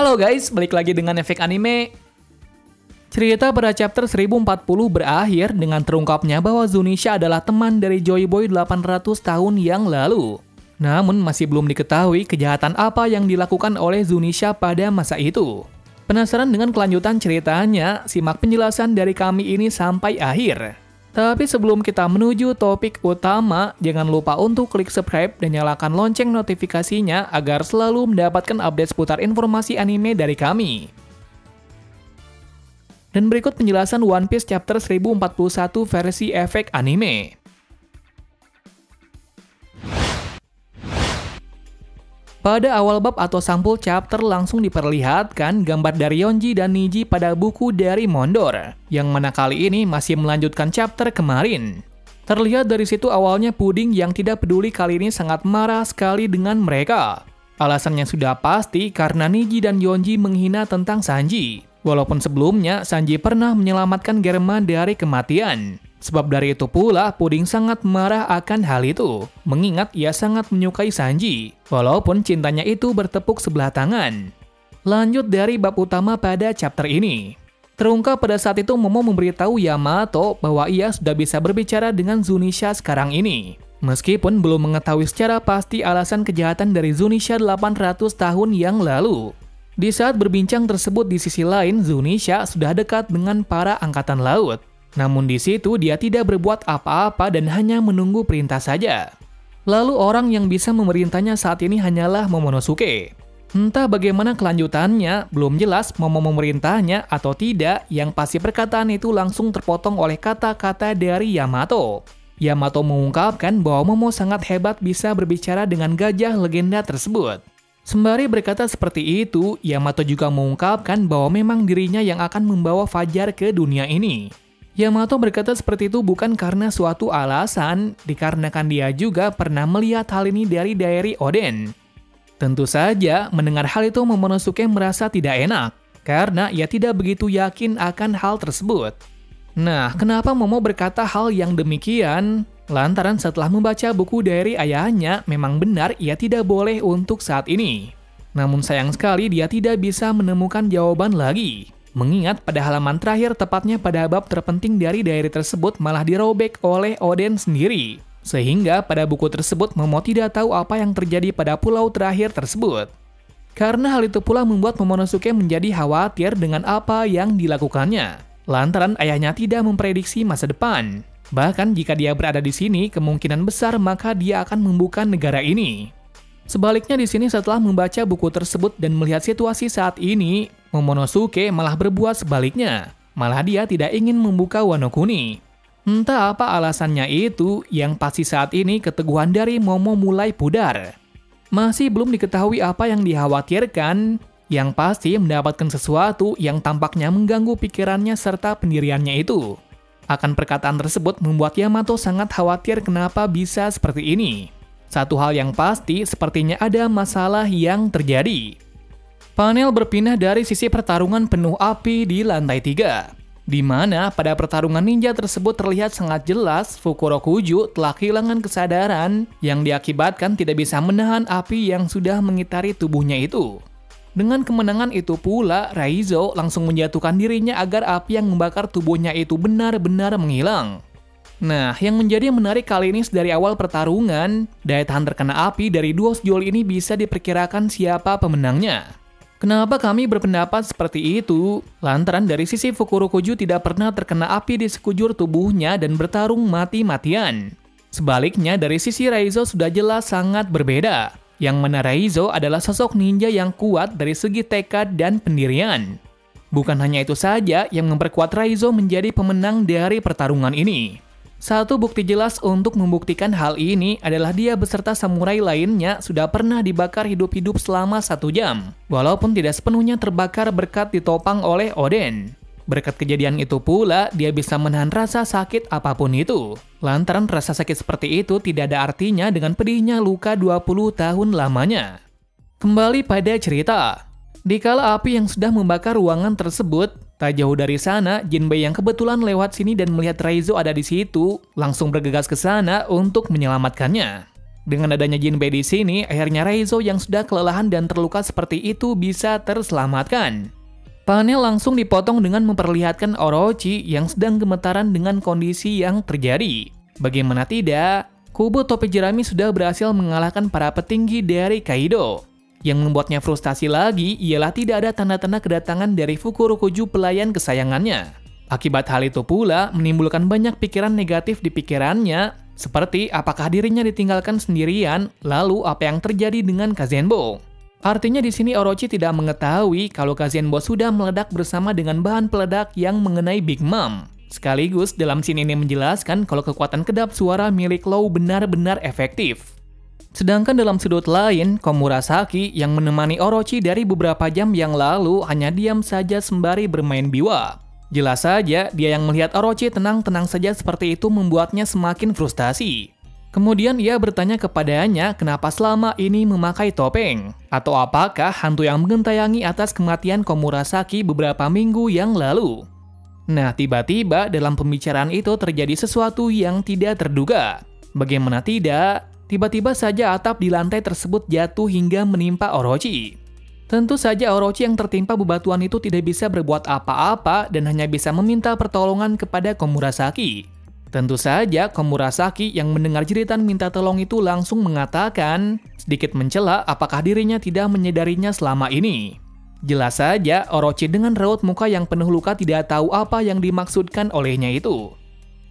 Halo guys, balik lagi dengan Efek Anime. Cerita pada chapter 1040 berakhir dengan terungkapnya bahwa Zunisha adalah teman dari Joy Boy 800 tahun yang lalu. Namun masih belum diketahui kejahatan apa yang dilakukan oleh Zunisha pada masa itu. Penasaran dengan kelanjutan ceritanya? Simak penjelasan dari kami ini sampai akhir. Tapi sebelum kita menuju topik utama, jangan lupa untuk klik subscribe dan nyalakan lonceng notifikasinya agar selalu mendapatkan update seputar informasi anime dari kami. Dan berikut penjelasan One Piece chapter 1041 versi Efek Anime. Pada awal bab atau sampul chapter langsung diperlihatkan gambar dari Yonji dan Niji pada buku dari Mondor, yang mana kali ini masih melanjutkan chapter kemarin. Terlihat dari situ awalnya Puding yang tidak peduli kali ini sangat marah sekali dengan mereka. Alasannya sudah pasti karena Niji dan Yonji menghina tentang Sanji. Walaupun sebelumnya Sanji pernah menyelamatkan Germa dari kematian. Sebab dari itu pula Puding sangat marah akan hal itu, mengingat ia sangat menyukai Sanji, walaupun cintanya itu bertepuk sebelah tangan. Lanjut dari bab utama pada chapter ini. Terungkap pada saat itu Momo memberitahu Yamato bahwa ia sudah bisa berbicara dengan Zunisha sekarang ini. Meskipun belum mengetahui secara pasti alasan kejahatan dari Zunisha 800 tahun yang lalu. Di saat berbincang tersebut di sisi lain, Zunisha sudah dekat dengan para angkatan laut. Namun di situ dia tidak berbuat apa-apa dan hanya menunggu perintah saja. Lalu orang yang bisa memerintahnya saat ini hanyalah Momonosuke. Entah bagaimana kelanjutannya, belum jelas Momo memerintahnya atau tidak, yang pasti perkataan itu langsung terpotong oleh kata-kata dari Yamato. Yamato mengungkapkan bahwa Momo sangat hebat bisa berbicara dengan gajah legenda tersebut. Sembari berkata seperti itu, Yamato juga mengungkapkan bahwa memang dirinya yang akan membawa Fajar ke dunia ini. Yamato berkata seperti itu bukan karena suatu alasan, dikarenakan dia juga pernah melihat hal ini dari diary Oden. Tentu saja, mendengar hal itu Momonosuke merasa tidak enak, karena ia tidak begitu yakin akan hal tersebut. Nah, kenapa Momo berkata hal yang demikian? Lantaran setelah membaca buku diary ayahnya, memang benar ia tidak boleh untuk saat ini. Namun sayang sekali dia tidak bisa menemukan jawaban lagi. Mengingat pada halaman terakhir tepatnya pada bab terpenting dari diary tersebut malah dirobek oleh Oden sendiri. Sehingga pada buku tersebut Momo tidak tahu apa yang terjadi pada pulau terakhir tersebut. Karena hal itu pula membuat Momonosuke menjadi khawatir dengan apa yang dilakukannya. Lantaran ayahnya tidak memprediksi masa depan. Bahkan jika dia berada di sini, kemungkinan besar maka dia akan membuka negara ini. Sebaliknya di sini setelah membaca buku tersebut dan melihat situasi saat ini, Momonosuke malah berbuat sebaliknya. Malah dia tidak ingin membuka Wano Kuni. Entah apa alasannya itu, yang pasti saat ini keteguhan dari Momo mulai pudar. Masih belum diketahui apa yang dikhawatirkan, yang pasti mendapatkan sesuatu yang tampaknya mengganggu pikirannya serta pendiriannya itu. Akan perkataan tersebut membuat Yamato sangat khawatir kenapa bisa seperti ini. Satu hal yang pasti, sepertinya ada masalah yang terjadi. Panel berpindah dari sisi pertarungan penuh api di lantai 3. Di mana pada pertarungan ninja tersebut terlihat sangat jelas Fukurokuju telah kehilangan kesadaran yang diakibatkan tidak bisa menahan api yang sudah mengitari tubuhnya itu. Dengan kemenangan itu pula, Raizo langsung menjatuhkan dirinya agar api yang membakar tubuhnya itu benar-benar menghilang. Nah, yang menjadi menarik kali ini dari awal pertarungan, daya tahan terkena api dari dua sejol ini bisa diperkirakan siapa pemenangnya. Kenapa kami berpendapat seperti itu? Lantaran dari sisi Fukurokuju tidak pernah terkena api di sekujur tubuhnya dan bertarung mati-matian. Sebaliknya dari sisi Raizo sudah jelas sangat berbeda. Yang mana Raizo adalah sosok ninja yang kuat dari segi tekad dan pendirian. Bukan hanya itu saja yang memperkuat Raizo menjadi pemenang dari pertarungan ini. Satu bukti jelas untuk membuktikan hal ini adalah dia beserta samurai lainnya sudah pernah dibakar hidup-hidup selama 1 jam. Walaupun tidak sepenuhnya terbakar berkat ditopang oleh Oden. Berkat kejadian itu pula, dia bisa menahan rasa sakit apapun itu. Lantaran rasa sakit seperti itu tidak ada artinya dengan pedihnya luka 20 tahun lamanya. Kembali pada cerita. Dikala api yang sudah membakar ruangan tersebut, tak jauh dari sana, Jinbei yang kebetulan lewat sini dan melihat Raizo ada di situ, langsung bergegas ke sana untuk menyelamatkannya. Dengan adanya Jinbei di sini, akhirnya Reizo yang sudah kelelahan dan terluka seperti itu bisa terselamatkan. Panel langsung dipotong dengan memperlihatkan Orochi yang sedang gemetaran dengan kondisi yang terjadi. Bagaimana tidak, kubu topi jerami sudah berhasil mengalahkan para petinggi dari Kaido. Yang membuatnya frustasi lagi ialah tidak ada tanda-tanda kedatangan dari Fukurokuju pelayan kesayangannya. Akibat hal itu pula menimbulkan banyak pikiran negatif di pikirannya, seperti apakah dirinya ditinggalkan sendirian, lalu apa yang terjadi dengan Kazenbo. Artinya di sini Orochi tidak mengetahui kalau Kazenbo sudah meledak bersama dengan bahan peledak yang mengenai Big Mom. Sekaligus dalam scene ini menjelaskan kalau kekuatan kedap suara milik Law benar-benar efektif. Sedangkan dalam sudut lain, Komurasaki yang menemani Orochi dari beberapa jam yang lalu hanya diam saja sembari bermain biwa. Jelas saja dia yang melihat Orochi tenang-tenang saja seperti itu membuatnya semakin frustasi. Kemudian ia bertanya kepadanya kenapa selama ini memakai topeng, atau apakah hantu yang mengentayangi atas kematian Komurasaki beberapa minggu yang lalu. Nah, tiba-tiba dalam pembicaraan itu terjadi sesuatu yang tidak terduga. Bagaimana tidak, tiba-tiba saja atap di lantai tersebut jatuh hingga menimpa Orochi. Tentu saja Orochi yang tertimpa bebatuan itu tidak bisa berbuat apa-apa dan hanya bisa meminta pertolongan kepada Komurasaki. Tentu saja Komurasaki yang mendengar jeritan minta tolong itu langsung mengatakan, sedikit mencela apakah dirinya tidak menyadarinya selama ini. Jelas saja Orochi dengan raut muka yang penuh luka tidak tahu apa yang dimaksudkan olehnya itu.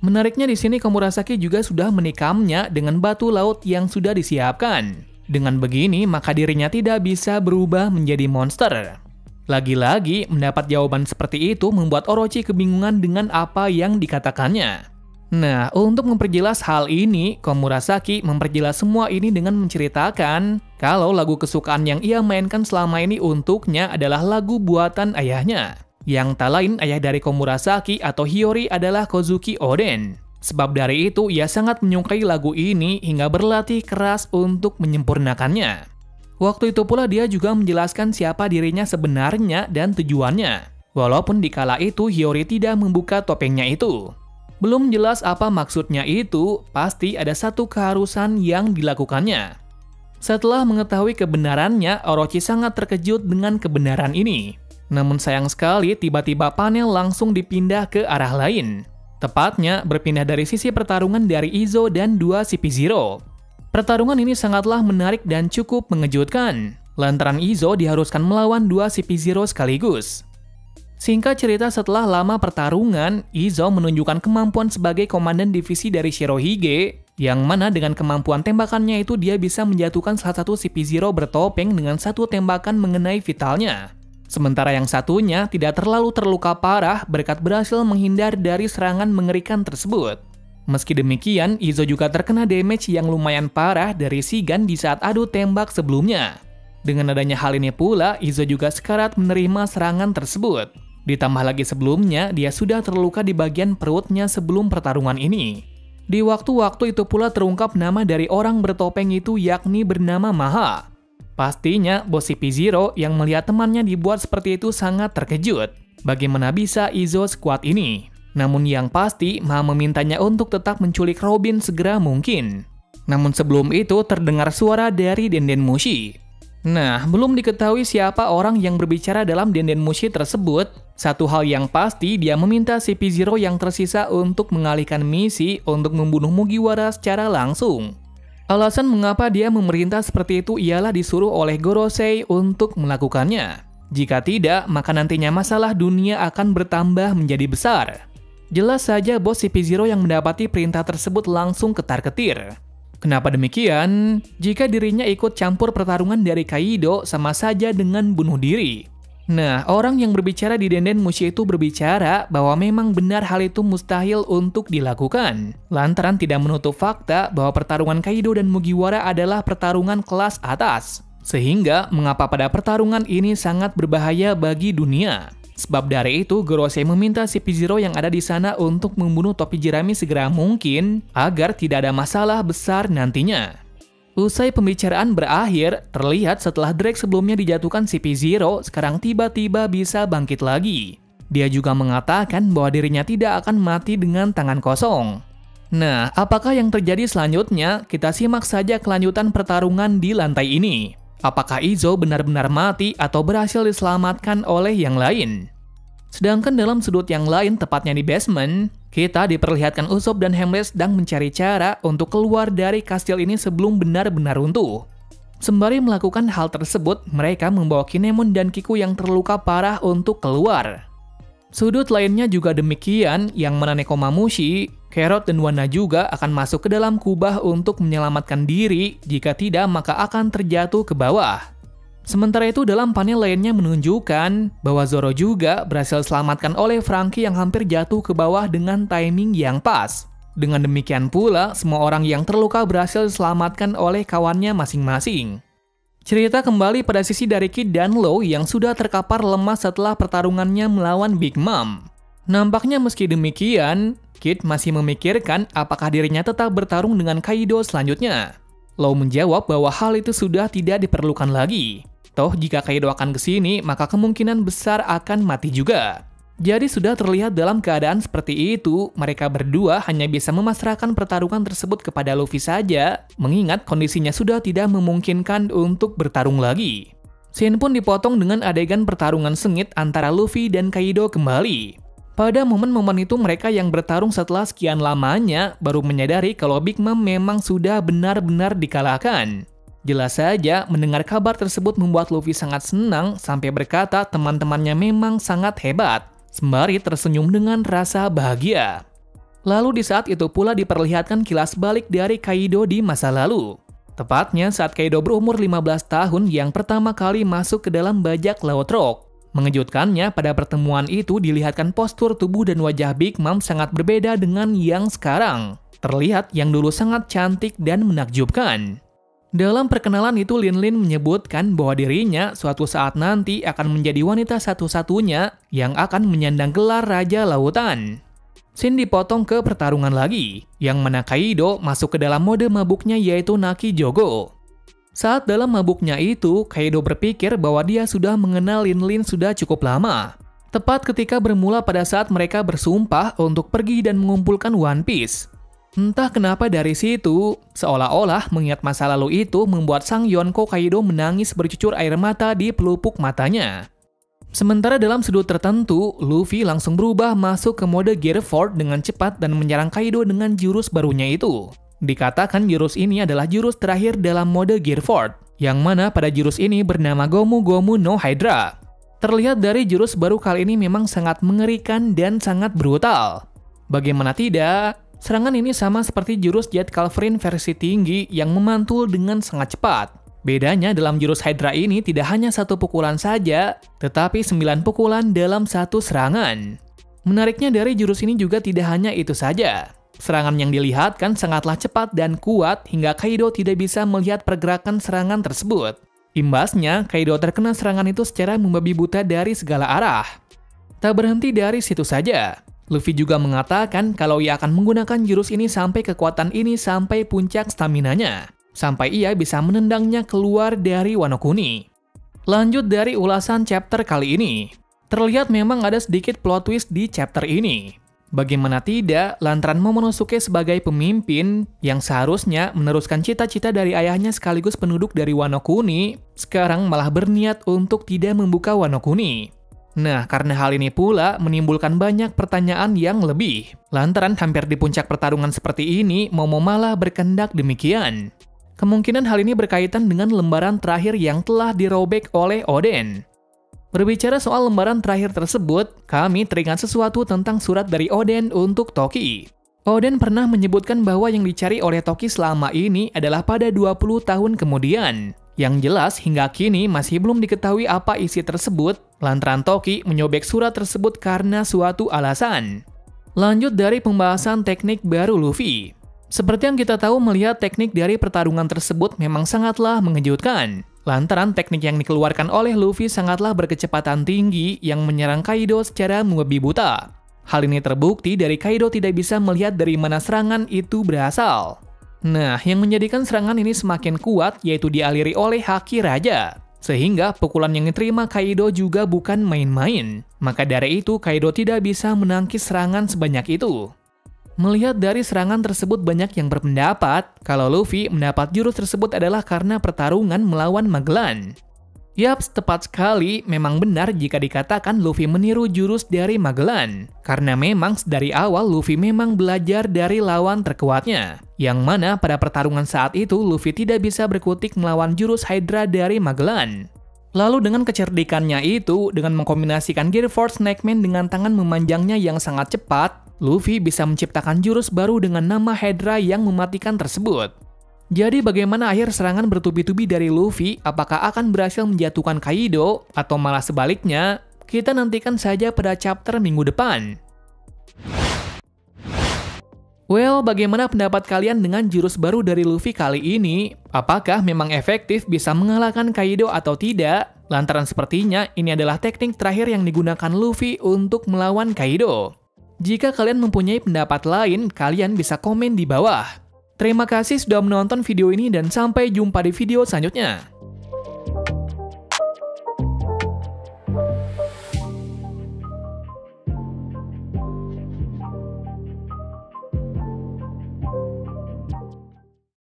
Menariknya di sini Komurasaki juga sudah menikamnya dengan batu laut yang sudah disiapkan. Dengan begini maka dirinya tidak bisa berubah menjadi monster. Lagi-lagi mendapat jawaban seperti itu membuat Orochi kebingungan dengan apa yang dikatakannya. Nah, untuk memperjelas hal ini, Komurasaki memperjelas semua ini dengan menceritakan kalau lagu kesukaan yang ia mainkan selama ini untuknya adalah lagu buatan ayahnya. Yang tak lain ayah dari Komurasaki atau Hiyori adalah Kozuki Oden. Sebab dari itu ia sangat menyukai lagu ini hingga berlatih keras untuk menyempurnakannya. Waktu itu pula dia juga menjelaskan siapa dirinya sebenarnya dan tujuannya. Walaupun dikala itu Hiyori tidak membuka topengnya itu. Belum jelas apa maksudnya itu, pasti ada satu keharusan yang dilakukannya. Setelah mengetahui kebenarannya, Orochi sangat terkejut dengan kebenaran ini. Namun sayang sekali, tiba-tiba panel langsung dipindah ke arah lain. Tepatnya, berpindah dari sisi pertarungan dari Izo dan 2 CP0. Pertarungan ini sangatlah menarik dan cukup mengejutkan. Lantaran Izo diharuskan melawan 2 CP0 sekaligus. Singkat cerita, setelah lama pertarungan, Izo menunjukkan kemampuan sebagai komandan divisi dari Shirohige, yang mana dengan kemampuan tembakannya itu dia bisa menjatuhkan salah satu CP0 bertopeng dengan satu tembakan mengenai vitalnya. Sementara yang satunya tidak terlalu terluka parah berkat berhasil menghindar dari serangan mengerikan tersebut. Meski demikian, Izo juga terkena damage yang lumayan parah dari Shigan di saat adu tembak sebelumnya. Dengan adanya hal ini pula, Izo juga sekarat menerima serangan tersebut. Ditambah lagi sebelumnya, dia sudah terluka di bagian perutnya sebelum pertarungan ini. Di waktu-waktu itu pula terungkap nama dari orang bertopeng itu yakni bernama Maha. Pastinya, bos CP0 yang melihat temannya dibuat seperti itu sangat terkejut. Bagaimana bisa Izo sekuat ini? Namun yang pasti, Maha memintanya untuk tetap menculik Robin segera mungkin. Namun sebelum itu terdengar suara dari Denden Mushi. Nah, belum diketahui siapa orang yang berbicara dalam Denden Mushi tersebut. Satu hal yang pasti, dia meminta CP0 yang tersisa untuk mengalihkan misi untuk membunuh Mugiwara secara langsung. Alasan mengapa dia memerintah seperti itu ialah disuruh oleh Gorosei untuk melakukannya. Jika tidak, maka nantinya masalah dunia akan bertambah menjadi besar. Jelas saja bos CP0 yang mendapati perintah tersebut langsung ketar-ketir. Kenapa demikian? Jika dirinya ikut campur pertarungan dari Kaido sama saja dengan bunuh diri. Nah, orang yang berbicara di Denden Mushi itu berbicara bahwa memang benar hal itu mustahil untuk dilakukan. Lantaran tidak menutup fakta bahwa pertarungan Kaido dan Mugiwara adalah pertarungan kelas atas. Sehingga, mengapa pada pertarungan ini sangat berbahaya bagi dunia. Sebab dari itu, Gorosei meminta CP0 yang ada di sana untuk membunuh topi jerami segera mungkin agar tidak ada masalah besar nantinya. Usai pembicaraan berakhir, terlihat setelah Drake sebelumnya dijatuhkan CP0, sekarang tiba-tiba bisa bangkit lagi. Dia juga mengatakan bahwa dirinya tidak akan mati dengan tangan kosong. Nah, apakah yang terjadi selanjutnya? Kita simak saja kelanjutan pertarungan di lantai ini. Apakah Izo benar-benar mati atau berhasil diselamatkan oleh yang lain? Sedangkan dalam sudut yang lain, tepatnya di basement, kita diperlihatkan Usopp dan Helmlet sedang mencari cara untuk keluar dari kastil ini sebelum benar-benar runtuh. Sembari melakukan hal tersebut, mereka membawa Kinemon dan Kiku yang terluka parah untuk keluar. Sudut lainnya juga demikian, yang mana Nekomamushi, Carrot, dan Wanna juga akan masuk ke dalam kubah untuk menyelamatkan diri, jika tidak maka akan terjatuh ke bawah. Sementara itu dalam panel lainnya menunjukkan bahwa Zoro juga berhasil diselamatkan oleh Franky yang hampir jatuh ke bawah dengan timing yang pas. Dengan demikian pula, semua orang yang terluka berhasil diselamatkan oleh kawannya masing-masing. Cerita kembali pada sisi dari Kid dan Law yang sudah terkapar lemah setelah pertarungannya melawan Big Mom. Nampaknya meski demikian, Kid masih memikirkan apakah dirinya tetap bertarung dengan Kaido selanjutnya. Law menjawab bahwa hal itu sudah tidak diperlukan lagi. Toh jika Kaido akan kesini, maka kemungkinan besar akan mati juga. Jadi sudah terlihat dalam keadaan seperti itu, mereka berdua hanya bisa memasrahkan pertarungan tersebut kepada Luffy saja, mengingat kondisinya sudah tidak memungkinkan untuk bertarung lagi. Scene pun dipotong dengan adegan pertarungan sengit antara Luffy dan Kaido kembali. Pada momen-momen itu mereka yang bertarung setelah sekian lamanya baru menyadari kalau Big Mom memang sudah benar-benar dikalahkan. Jelas saja mendengar kabar tersebut membuat Luffy sangat senang sampai berkata teman-temannya memang sangat hebat. Sembari tersenyum dengan rasa bahagia. Lalu di saat itu pula diperlihatkan kilas balik dari Kaido di masa lalu. Tepatnya saat Kaido berumur 15 tahun yang pertama kali masuk ke dalam bajak laut Rock. Mengejutkannya pada pertemuan itu dilihatkan postur tubuh dan wajah Big Mom sangat berbeda dengan yang sekarang. Terlihat yang dulu sangat cantik dan menakjubkan. Dalam perkenalan itu Lin menyebutkan bahwa dirinya suatu saat nanti akan menjadi wanita satu-satunya yang akan menyandang gelar Raja Lautan. Scene dipotong ke pertarungan lagi, yang mana Kaido masuk ke dalam mode mabuknya yaitu Naki Jogo. Saat dalam mabuknya itu, Kaido berpikir bahwa dia sudah mengenal Lin sudah cukup lama. Tepat ketika bermula pada saat mereka bersumpah untuk pergi dan mengumpulkan One Piece. Entah kenapa dari situ, seolah-olah mengingat masa lalu itu membuat sang Yonko Kaido menangis bercucur air mata di pelupuk matanya. Sementara dalam sudut tertentu, Luffy langsung berubah masuk ke mode Gear 4 dengan cepat dan menyerang Kaido dengan jurus barunya itu. Dikatakan jurus ini adalah jurus terakhir dalam mode Gear 4, yang mana pada jurus ini bernama Gomu Gomu no Hydra. Terlihat dari jurus baru kali ini memang sangat mengerikan dan sangat brutal. Bagaimana tidak? Serangan ini sama seperti jurus Jet Calvrin versi tinggi yang memantul dengan sangat cepat. Bedanya dalam jurus Hydra ini tidak hanya satu pukulan saja, tetapi 9 pukulan dalam satu serangan. Menariknya dari jurus ini juga tidak hanya itu saja. Serangan yang dilihatkan sangatlah cepat dan kuat hingga Kaido tidak bisa melihat pergerakan serangan tersebut. Imbasnya, Kaido terkena serangan itu secara membabi buta dari segala arah. Tak berhenti dari situ saja. Luffy juga mengatakan kalau ia akan menggunakan jurus ini sampai kekuatan ini sampai puncak staminanya. Sampai ia bisa menendangnya keluar dari Wano Kuni. Lanjut dari ulasan chapter kali ini. Terlihat memang ada sedikit plot twist di chapter ini. Bagaimana tidak, lantaran Momonosuke sebagai pemimpin yang seharusnya meneruskan cita-cita dari ayahnya sekaligus penduduk dari Wano Kuni, sekarang malah berniat untuk tidak membuka Wano Kuni. Nah, karena hal ini pula menimbulkan banyak pertanyaan yang lebih. Lantaran hampir di puncak pertarungan seperti ini, Momo malah berkehendak demikian. Kemungkinan hal ini berkaitan dengan lembaran terakhir yang telah dirobek oleh Oden. Berbicara soal lembaran terakhir tersebut, kami teringat sesuatu tentang surat dari Oden untuk Toki. Oden pernah menyebutkan bahwa yang dicari oleh Toki selama ini adalah pada 20 tahun kemudian. Yang jelas hingga kini masih belum diketahui apa isi tersebut, lantaran Toki menyobek surat tersebut karena suatu alasan. Lanjut dari pembahasan teknik baru Luffy. Seperti yang kita tahu melihat teknik dari pertarungan tersebut memang sangatlah mengejutkan. Lantaran teknik yang dikeluarkan oleh Luffy sangatlah berkecepatan tinggi yang menyerang Kaido secara membabi buta. Hal ini terbukti dari Kaido tidak bisa melihat dari mana serangan itu berasal. Nah, yang menjadikan serangan ini semakin kuat yaitu dialiri oleh Haki Raja. Sehingga pukulan yang diterima Kaido juga bukan main-main. Maka dari itu Kaido tidak bisa menangkis serangan sebanyak itu. Melihat dari serangan tersebut banyak yang berpendapat kalau Luffy mendapat jurus tersebut adalah karena pertarungan melawan Magellan. Yaps, tepat sekali, memang benar jika dikatakan Luffy meniru jurus dari Magellan. Karena memang dari awal Luffy memang belajar dari lawan terkuatnya. Yang mana pada pertarungan saat itu Luffy tidak bisa berkutik melawan jurus Hydra dari Magellan. Lalu dengan kecerdikannya itu, dengan mengkombinasikan Gear Force Snakeman dengan tangan memanjangnya yang sangat cepat, Luffy bisa menciptakan jurus baru dengan nama Hydra yang mematikan tersebut. Jadi bagaimana akhir serangan bertubi-tubi dari Luffy, apakah akan berhasil menjatuhkan Kaido, atau malah sebaliknya? Kita nantikan saja pada chapter minggu depan. Well, bagaimana pendapat kalian dengan jurus baru dari Luffy kali ini? Apakah memang efektif bisa mengalahkan Kaido atau tidak? Lantaran sepertinya ini adalah teknik terakhir yang digunakan Luffy untuk melawan Kaido. Jika kalian mempunyai pendapat lain, kalian bisa komen di bawah. Terima kasih sudah menonton video ini dan sampai jumpa di video selanjutnya.